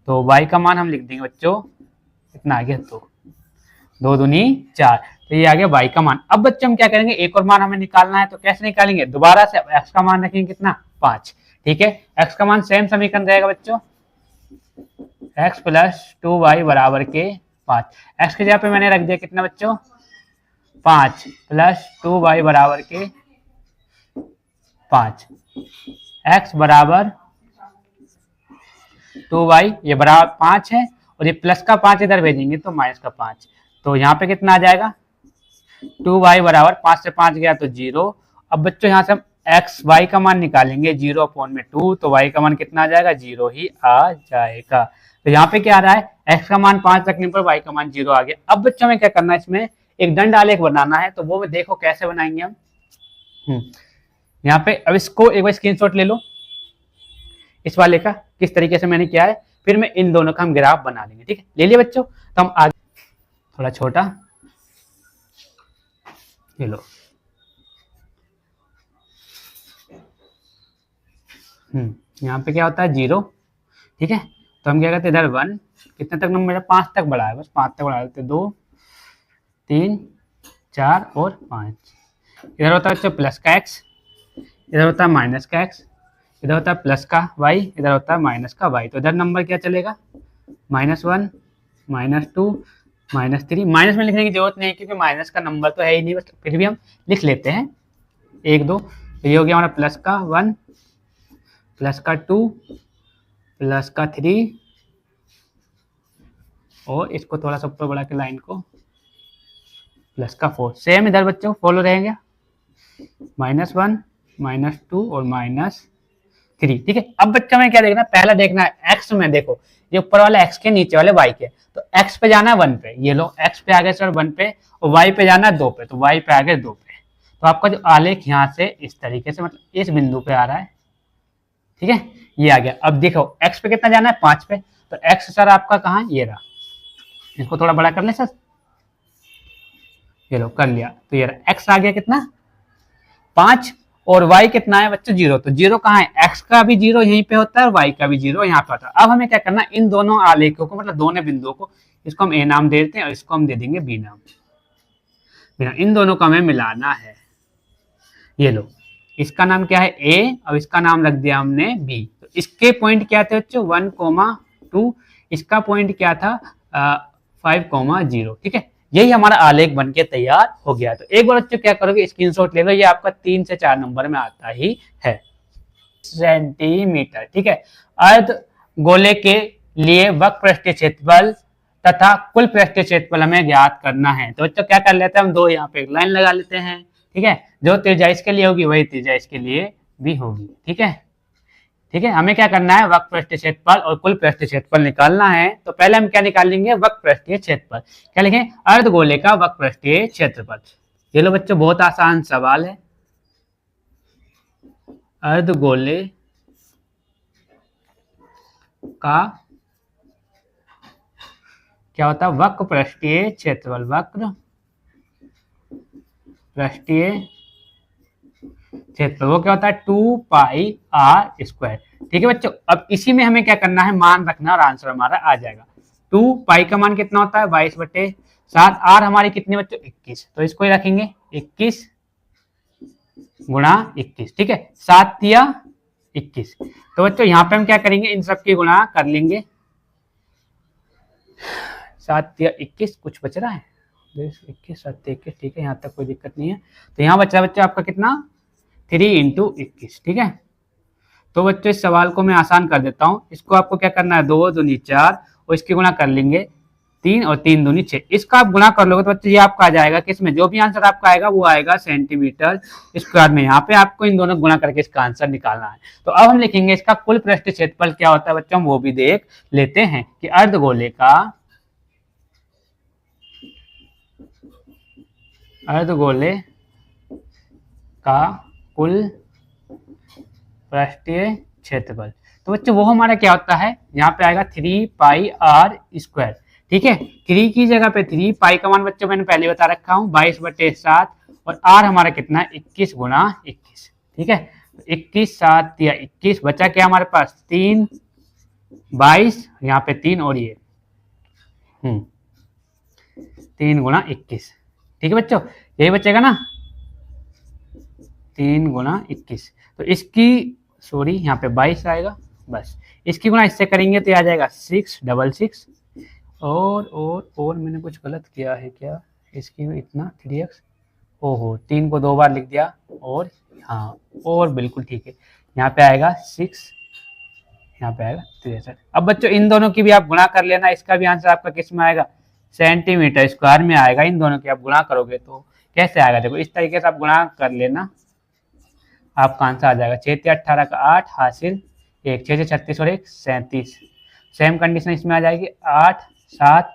S1: तो y का मान हम लिख देंगे बच्चों, कितना आ गया, 2, 2 दूनी 4। तो ये आ गया y का मान। अब बच्चों हम क्या करेंगे, एक और मान हमें निकालना है। तो कैसे निकालेंगे, दोबारा से x का मान रखेंगे कितना, 5। ठीक है, x का मान सेम समीकरण रहेगा बच्चों, x प्लस 2y बराबर के 5। x की जगह पे मैंने रख दिया कितना बच्चों, 5 प्लस 2y बराबर के 5। x बराबर 2y, ये बराबर 5 है और ये प्लस का 5 इधर भेजेंगे तो माइनस का 5। तो यहाँ पे कितना आ जाएगा, 2y बराबर 5 से 5 गया तो 0। अब बच्चों यहाँ से हम x y का मान निकालेंगे, 0/2। तो y का मान कितना आ जाएगा, 0 ही आ जाएगा। तो यहाँ पे क्या आ रहा है, x का मान 5 रखने पर y का मान 0 आ गया। अब बच्चों में क्या करना है, इसमें एक दंड आलेख बनाना है। तो वो देखो कैसे बनाएंगे हम। यहाँ पे अब इसको एक बार स्क्रीनशॉट ले लो, इस वाले का किस तरीके से मैंने किया है, फिर मैं इन दोनों का हम ग्राफ बना लेंगे। ठीक है, ले लिए बच्चों। तो हम आगे थोड़ा छोटा, ये लो। यहाँ पे क्या होता है, 0। ठीक है, तो हम क्या करते हैं, इधर 1, कितने तक नंबर है, 5 तक बढ़ा है, बस 5 तक बढ़ा देते, 2 3 4 और 5। इधर होता है बच्चों प्लस का x, इधर होता है माइनस का x, इधर होता है प्लस का y, इधर होता है माइनस का y। तो इधर नंबर क्या चलेगा, -1 -2 -3। माइनस में लिखने की जरूरत नहीं है क्योंकि माइनस का नंबर तो है ही नहीं, बस फिर भी हम लिख लेते हैं 1 2। तो ये हो गया हमारा प्लस का 1, प्लस का 2, प्लस का 3 और इसको थोड़ा सा ऊपर बढ़ा के लाइन को, प्लस का 4। सेम इधर बच्चों फॉलो रहेंगे, -1 -2 और -3। ठीक है, अब बच्चों में क्या देखना, पहला देखना है x में। देखो ये ऊपर वाला x के, नीचे वाले y के। तो x पे जाना है 1 पे, ये लो x पे आ गए सर 1 पे, और y पे जाना है 2 पे, तो y पे आ गए 2 पे। तो आपका जो आलेख यहाँ से इस तरीके से, मतलब इस बिंदु पे आ रहा है। ठीक है, ये आ गया। अब देखो x पे कितना जाना है, 5 पे। तो x सर आपका कहाँ, ये रहा। इसको थोड़ा बड़ा कर ले सर, ये लो कर लिया। तो ये रहा, x आ गया कितना, 5, और y कितना है बच्चों, 0। तो 0 कहाँ है, x का भी 0 यहीं पे होता है और y का भी 0 यहाँ पे होता है। अब हमें क्या करना है, इन दोनों आलेखों को, मतलब दोनों बिंदुओं को, इसको हम a नाम दे देते हैं और इसको हम दे देंगे b नाम। इन दोनों को हमें मिलाना है। ये लो, इसका नाम क्या है a, और इसका नाम रख दिया हमने b। तो इसके पॉइंट क्या थे बच्चों, 1,2। इसका पॉइंट क्या था, 5,0। ठीक है, यही हमारा आलेख बनके तैयार हो गया। तो एक बार बच्चों क्या करोगे, स्क्रीनशॉट ले लो, ये आपका 3 से 4 नंबर में आता ही है, सेंटीमीटर। ठीक है, अर्ध गोले के लिए वक्र पृष्ठीय क्षेत्रफल तथा कुल पृष्ठीय क्षेत्रफल हमें ज्ञात करना है। तो बच्चों क्या कर लेते हैं हम, दो यहाँ पे एक लाइन लगा लेते हैं। ठीक है, जो त्रिज्या इसके लिए होगी वही त्रिज्या इसके लिए भी होगी। ठीक है, ठीक है, हमें क्या करना है, वक्र पृष्ठीय क्षेत्रफल और कुल पृष्ठीय क्षेत्रफल निकालना है। तो पहले हम क्या निकालेंगे, वक्र पृष्ठीय क्षेत्रफल। क्या लिखें, अर्धगोले का वक्र पृष्ठीय क्षेत्रफल। ये लो बच्चों, बहुत आसान सवाल है। अर्धगोले का क्या होता है, वक्र पृष्ठीय क्षेत्रफल, वक्र पृष्ठीय क्षेत्रफल वो क्या होता है 2πr²। ठीक है बच्चों, अब इसी में हमें क्या करना है, मान रखना और आंसर हमारा आ जाएगा। 2π का मान कितना होता है 22/7, आर हमारी कितनी बच्चों 21, तो इसको ही रखेंगे 21 गुणा 21। ठीक है, 7 या 21। तो बच्चों यहाँ पे हम क्या करेंगे, इन सब की गुणा कर लेंगे। 7 या 21 कुछ बच रहा है 21 7 21, ठीक है, यहाँ तक कोई दिक्कत नहीं है। तो यहाँ बचा बच्चों आपका कितना 3 × 21। ठीक है, तो बच्चों इस सवाल को मैं आसान कर देता हूँ। इसको आपको क्या करना है 2 दूनी 4 और इसकी गुणा कर लेंगे 3 और 3 दूनी 6। इसका आप गुणा कर लोगे तो बच्चों ये आपका आ जाएगा किसमें, जो भी आंसर आपका आएगा वो आएगा सेंटीमीटर स्क्वायर में। यहाँ पे आपको इन दोनों गुणा करके इसका आंसर निकालना है। तो अब हम लिखेंगे इसका कुल पृष्ठ क्षेत्रफल क्या होता है बच्चों, हम वो भी देख लेते हैं कि अर्धगोले का कुल पृष्ठीय क्षेत्रफल। तो बच्चों वो हमारा क्या होता है, यहाँ पे आएगा 3πr²। ठीक है, 3 की जगह पे 3, पाई का मान बच्चों मैंने पहले बता रखा हूँ 22/7 और आर हमारा कितना है 21 × 21। ठीक है, 21 7 या 21 बचा क्या हमारे पास 3 22, यहाँ पे 3 और ये 3 × 21। ठीक है बच्चों, यही बचेगा ना 3 × 21। तो इसकी सॉरी यहाँ पे 22 आएगा, बस इसकी गुणा इससे करेंगे तो आ जाएगा 666। और मैंने कुछ गलत किया है क्या, इसकी इतना 3x, ओहो 3 को 2 बार लिख दिया, और हाँ और बिल्कुल ठीक है, यहाँ पे आएगा 6, यहाँ पे आएगा 63। अब बच्चों इन दोनों की भी आप गुणा कर लेना, इसका भी आंसर आपका किस में आएगा सेंटीमीटर स्क्वायर में आएगा। इन दोनों की आप गुणा करोगे तो कैसे आएगा, देखो इस तरीके से आप गुणा कर लेना, आपका आंसर आ जाएगा 6 × 18 का 8 हासिल 1, 6 से 36 और 1 37। सेम कंडीशन इसमें आ जाएगी 8 7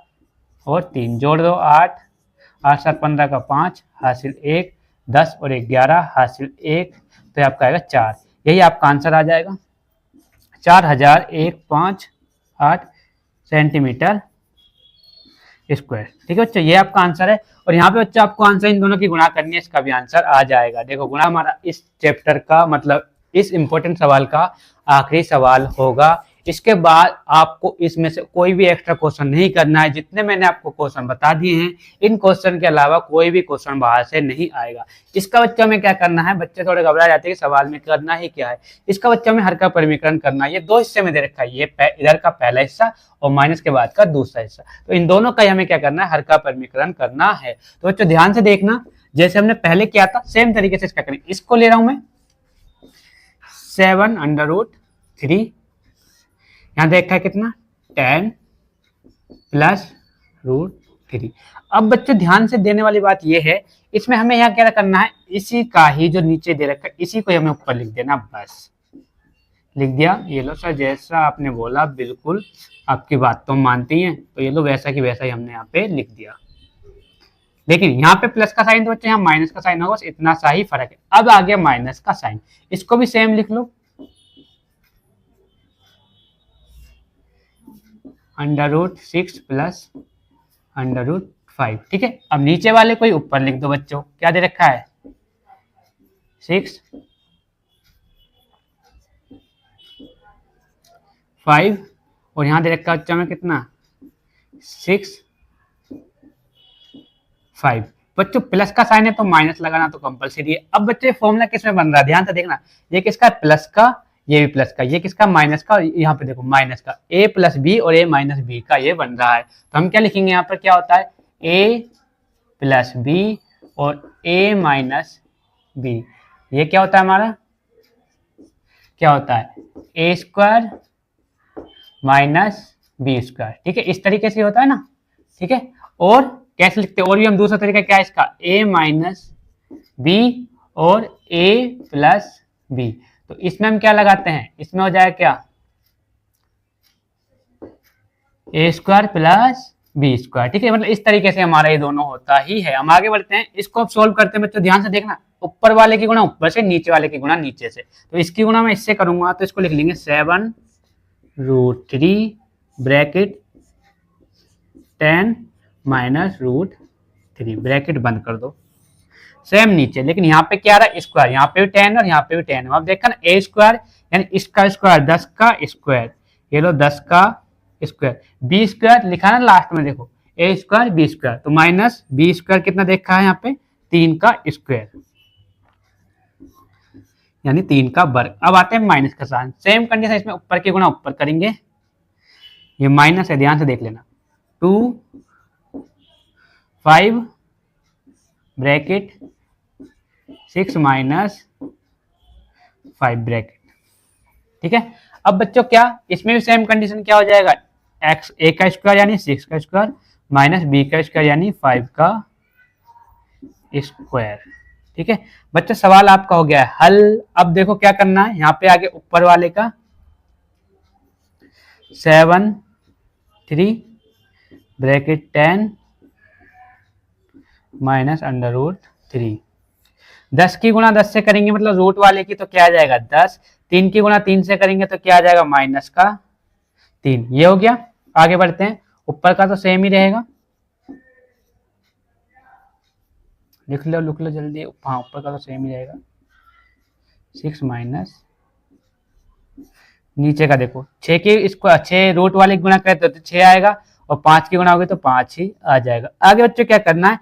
S1: और 3 जोड़ दो 8 8 7 15 का 5 हासिल 1 10 और 1 11 हासिल 1, तो आपका आएगा 4। यही आपका आंसर आ जाएगा 4158 सेंटीमीटर स्क्वायर। ठीक है बच्चों, ये आपका आंसर है। और यहाँ पे बच्चों आपको आंसर इन दोनों की गुणा करनी है, इसका भी आंसर आ जाएगा। देखो गुणा हमारा इस चैप्टर का मतलब इस इंपॉर्टेंट सवाल का आखिरी सवाल होगा। इसके बाद आपको इसमें से कोई भी एक्स्ट्रा क्वेश्चन नहीं करना है। जितने मैंने आपको क्वेश्चन बता दिए हैं, इन क्वेश्चन के अलावा कोई भी क्वेश्चन बाहर से नहीं आएगा। इसका बच्चों में क्या करना है, बच्चे थोड़े घबरा जाते हैं कि सवाल में करना ही क्या है। इसका बच्चों में हर का परिमीकरण करना है। ये 2 हिस्से में दे रखा है, ये इधर का पहला हिस्सा और माइनस के बाद का दूसरा हिस्सा। तो इन दोनों का हमें क्या करना है, हर का परिमीकरण करना है। तो बच्चों ध्यान से देखना, जैसे हमने पहले किया था सेम तरीके से इसका करें। इसको ले रहा हूं मैं 7√3, यहाँ देखा है कितना 10 + √3। अब बच्चों ध्यान से देने वाली बात यह है, इसमें हमें यहाँ क्या करना है, इसी का ही जो नीचे दे रखा है इसी को हमें ऊपर लिख देना, बस लिख दिया। ये लो सर जैसा आपने बोला बिल्कुल आपकी बात तो मानती हैं, तो ये लो वैसा की वैसा ही हमने यहाँ पे लिख दिया। लेकिन यहाँ पे प्लस का साइन तो बच्चे यहाँ माइनस का साइन होगा, बस इतना सा ही फर्क है। अब आ गया माइनस का साइन, इसको भी सेम लिख लो √6 + √5। ठीक है, अब नीचे वाले को ही ऊपर लिख दो बच्चों, क्या दे रखा है 6 5 और यहाँ दे रखा है बच्चों में कितना 6 5। बच्चों प्लस का साइन है तो माइनस लगाना तो कंपलसरी है। अब बच्चे फॉर्मूला किसमें बन रहा है, ध्यान से देखना, ये किसका प्लस का, ये भी प्लस का, ये किसका माइनस का, यहाँ पे देखो माइनस का, a + b और a - b का ये बन रहा है। तो हम क्या लिखेंगे यहाँ पर, क्या होता है a + b और a - b, ये क्या होता है हमारा, क्या होता है a² - b²। ठीक है, इस तरीके से होता है ना। ठीक है, और कैसे लिखते हैं, और भी हम दूसरा तरीका क्या है इसका, a - b और a + b। तो इसमें हम क्या लगाते हैं, इसमें हो जाएगा क्या a² + b²। ठीक है, मतलब इस तरीके से हमारा ये दोनों होता ही है। हम आगे बढ़ते हैं, इसको अब सोल्व करते हैं बच्चों, ध्यान से देखना, ऊपर वाले की गुणा ऊपर से, नीचे वाले की गुणा नीचे से। तो इसकी गुणा मैं इससे करूंगा, तो इसको लिख लेंगे 7√3 ब्रैकेट 10 - √3 ब्रैकेट बंद कर दो, सेम नीचे, लेकिन यहाँ पे क्या आ रहा है स्क्वायर, यहाँ पे भी 10 और यहाँ पे भी 10। अब देखा ना ए स्क्वायर यानी इसका स्क्वायर 10 का स्क्वायर, ये लो 10 का स्क्वायर, बी स्क्वायर लिखा है ना लास्ट में, देखो ए स्क्वायर बी स्क्वायर, तो माइनस बी स्क्वायर कितना देखा है यहाँ पे 3 का स्क्वायर यानी 3 का वर्ग। अब आते हैं माइनस का साइन, सेम कंडीशन इसमें ऊपर के गुणा ऊपर करेंगे, ये माइनस है ध्यान से देख लेना, 2 5 ब्रैकेट 6 माइनस 5 ब्रैकेट, ठीक है। अब बच्चों क्या इसमें भी सेम कंडीशन क्या हो जाएगा, एक्स ए का स्क्वायर यानी 6 का स्क्वायर माइनस बी का स्क्वायर यानी 5 का स्क्वायर, ठीक है। बच्चों सवाल आपका हो गया है हल। अब देखो क्या करना है, यहाँ पे आगे ऊपर वाले का 7 3 ब्रैकेट 10 माइनस अंडर रूट 3, 10 की गुणा 10 से करेंगे मतलब रूट वाले की तो क्या आ जाएगा 10, 3 की गुणा 3 से करेंगे तो क्या आ जाएगा माइनस का 3, ये हो गया। आगे बढ़ते हैं, ऊपर का तो सेम ही रहेगा, लिख लो जल्दी, हाँ ऊपर का तो सेम ही रहेगा 6 माइनस, नीचे का देखो 6 की इसको 6 रूट वाले गुणा करते तो 6 आएगा और 5 की गुणा होगी तो 5 ही आ जाएगा। आगे बच्चों क्या करना है,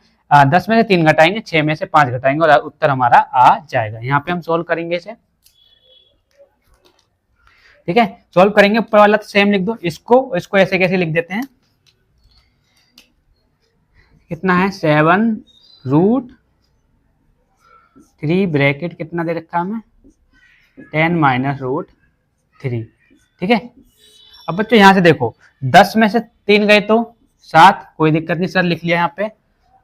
S1: 10 में से 3 घटाएंगे, 6 में से 5 घटाएंगे और उत्तर हमारा आ जाएगा। यहाँ पे हम सोल्व करेंगे इसे, ठीक है, सोल्व करेंगे। ऊपर वाला तो सेम लिख दो, इसको ऐसे कैसे लिख देते हैं, कितना है 7 रूट 3 ब्रैकेट कितना दे रखा हमें 10 माइनस रूट 3, ठीक है। अब बच्चों यहाँ से देखो 10 में से 3 गए तो 7, कोई दिक्कत नहीं सर लिख लिया यहाँ पे।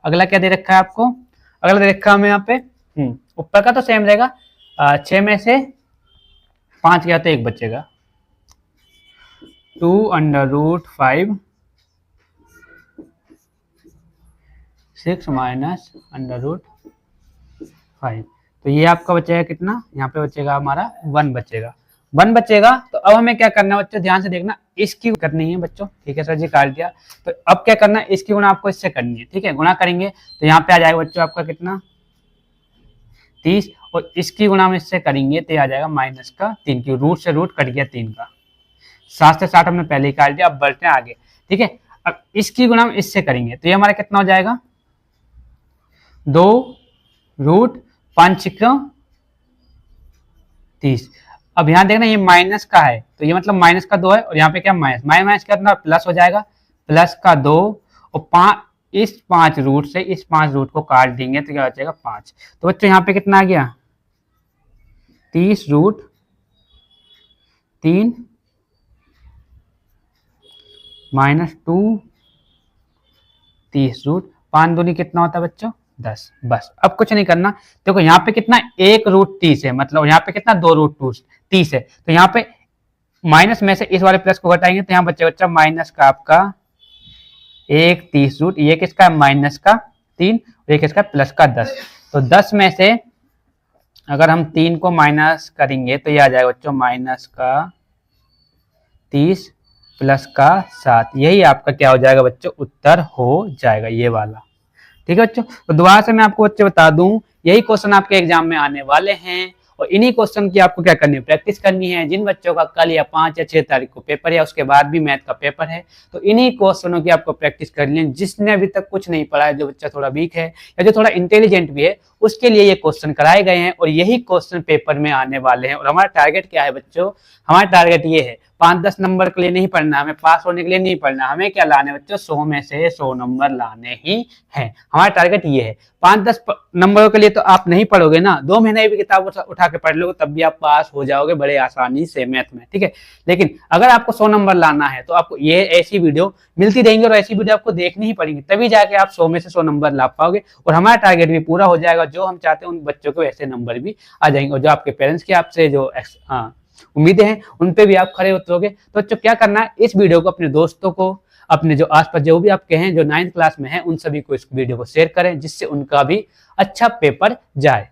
S1: अगला क्या दे रखा है आपको, अगला दे रखा है हमें यहाँ पे ऊपर का तो सेम रहेगा, 6 में से 5 गया तो 1 बचेगा, 2 under root 5 6 minus under root 5, तो ये आपका बचेगा कितना, यहाँ पे बचेगा हमारा 1 बचेगा, 1 बचेगा। तो अब हमें क्या करना है बच्चों, ध्यान से देखना, इसकी करनी है बच्चों, ठीक है सर जी काट दिया। तो अब क्या करना है, इसकी गुणा आपको इससे करनी है, ठीक है, गुणा करेंगे तो यहाँ पे आ जाएगा बच्चों आपका कितना 30, और इसकी गुणा में इससे करेंगे तो आ जाएगा माइनस का 3, की रूट से रूट कट गया 3 का, 7 से 60 हमने पहले ही काट दिया। अब बढ़ते हैं आगे, ठीक है। अब इसकी गुणा में इससे करेंगे तो ये हमारा कितना हो जाएगा 2 रूट 5 का 30। अब यहाँ देखना ये माइनस का है तो ये मतलब माइनस का 2 है, और यहाँ पे क्या माइनस माइनस कितना प्लस हो जाएगा, प्लस का 2 और 5, इस 5 रूट से इस 5 रूट को काट देंगे तो क्या बचेगा 5। तो बच्चों यहाँ पे कितना आ गया 30 रूट 3 माइनस 2 30 रूट 5 दूनी कितना होता है बच्चों 10। बस अब कुछ नहीं करना, देखो यहाँ पे कितना 1 रूट 30 है, मतलब यहाँ पे कितना 2 रूट 30 है, तो यहाँ पे माइनस में से इस वाले प्लस को घटाएंगे तो यहाँ बच्चे बच्चा माइनस का आपका 1 30 रूट, ये किसका माइनस का 3 और ये किसका प्लस का 10। तो 10 में से अगर हम 3 को माइनस करेंगे तो ये आ जाएगा बच्चों माइनस का 30 प्लस का 7, यही आपका क्या हो जाएगा बच्चों उत्तर हो जाएगा ये वाला, ठीक है बच्चों। तो दोबारा से मैं आपको बच्चे बता दूं, यही क्वेश्चन आपके एग्जाम में आने वाले हैं और इन्हीं क्वेश्चन की आपको क्या करनी है प्रैक्टिस करनी है। जिन बच्चों का कल या 5 या 6 तारीख को पेपर या उसके बाद भी मैथ का पेपर है तो इन्हीं क्वेश्चनों की आपको प्रैक्टिस करनी है। जिसने अभी तक कुछ नहीं पढ़ा है, जो बच्चा थोड़ा वीक है या जो थोड़ा इंटेलिजेंट भी है, उसके लिए ये क्वेश्चन कराए गए हैं और यही क्वेश्चन पेपर में आने वाले हैं। और हमारा टारगेट क्या है बच्चों, हमारा टारगेट ये है 5-10 नंबर के लिए नहीं पढ़ना, हमें पास होने के लिए नहीं पढ़ना, हमें क्या लाने बच्चों 100 में से 100 नंबर लाने ही हैं। हमारा टारगेट ये है। 5-10 नंबरों के लिए तो आप नहीं पढ़ोगे ना, 2 महीने भी किताब उठा के पढ़ लोगे तब भी आप पास हो जाओगे बड़े आसानी से मैथ में, ठीक है। लेकिन अगर आपको 100 नंबर लाना है तो आपको ये ऐसी वीडियो मिलती रहेंगी और ऐसी वीडियो आपको देखनी ही पड़ेगी, तभी जाके आप 100 में से 100 नंबर ला पाओगे और हमारा टारगेट भी पूरा हो जाएगा। जो हम चाहते हैं उन बच्चों को ऐसे नंबर भी आ जाएंगे और जो आपके पेरेंट्स की आपसे जो उम्मीदें हैं उन पे भी आप खड़े उतरोगे। तो बच्चों क्या करना है, इस वीडियो को अपने दोस्तों को, अपने जो आसपास जो भी आपके हैं जो 9th क्लास में हैं, उन सभी को इस वीडियो को शेयर करें जिससे उनका भी अच्छा पेपर जाए।